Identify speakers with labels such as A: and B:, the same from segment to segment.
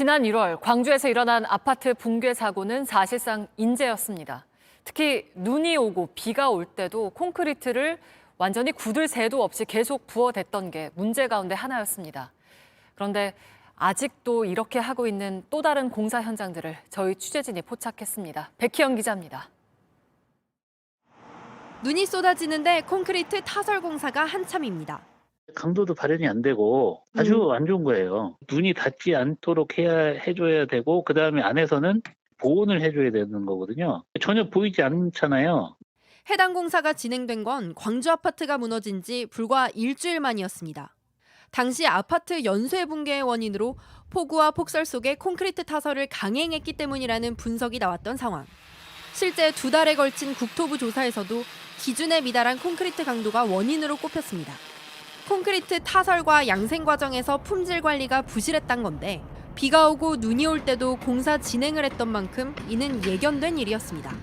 A: 지난 1월 광주에서 일어난 아파트 붕괴 사고는 사실상 인재였습니다. 특히 눈이 오고 비가 올 때도 콘크리트를 완전히 굳을 새도 없이 계속 부어댔던 게 문제 가운데 하나였습니다. 그런데 아직도 이렇게 하고 있는 또 다른 공사 현장들을 저희 취재진이 포착했습니다. 백희영 기자입니다.
B: 눈이 쏟아지는데 콘크리트 타설 공사가 한참입니다.
C: 강도도 발현이 안 되고 아주 안 좋은 거예요. 눈이 닿지 않도록 해줘야 되고 그다음에 안에서는 보온을 해줘야 되는 거거든요. 전혀 보이지 않잖아요.
B: 해당 공사가 진행된 건 광주 아파트가 무너진 지 불과 일주일 만이었습니다. 당시 아파트 연쇄 붕괴의 원인으로 폭우와 폭설 속에 콘크리트 타설을 강행했기 때문이라는 분석이 나왔던 상황. 실제 2달에 걸친 국토부 조사에서도 기준에 미달한 콘크리트 강도가 원인으로 꼽혔습니다. 콘크리트 타설과 양생 과정에서 품질 관리가 부실했단 건데 비가 오고 눈이 올 때도 공사 진행을 했던 만큼 이는 예견된 일이었습니다.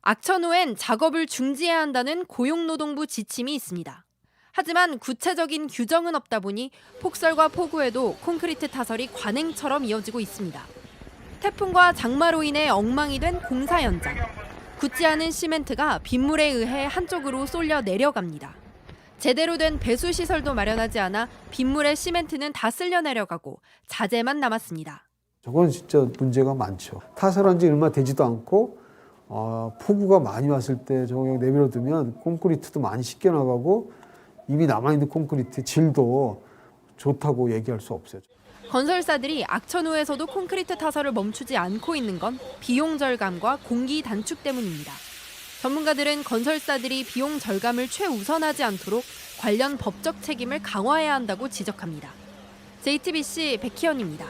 B: 악천 후엔 작업을 중지해야 한다는 고용노동부 지침이 있습니다. 하지만 구체적인 규정은 없다 보니 폭설과 폭우에도 콘크리트 타설이 관행처럼 이어지고 있습니다. 태풍과 장마로 인해 엉망이 된 공사 현장. 굳지 않은 시멘트가 빗물에 의해 한쪽으로 쏠려 내려갑니다. 제대로 된 배수 시설도 마련하지 않아 빗물에 시멘트는 다 쓸려 내려가고 자재만 남았습니다.
D: 저건 진짜 문제가 많죠. 타설한 지 얼마 되지도 않고 폭우가 많이 왔을 때 저거 그냥 내버려두면 콘크리트도 많이 씻겨나가고 이미 남아있는 콘크리트 질도 좋다고 얘기할 수 없어요.
B: 건설사들이 악천 후에서도 콘크리트 타설을 멈추지 않고 있는 건 비용 절감과 공기 단축 때문입니다. 전문가들은 건설사들이 비용 절감을 최우선하지 않도록 관련 법적 책임을 강화해야 한다고 지적합니다. JTBC 백희연입니다.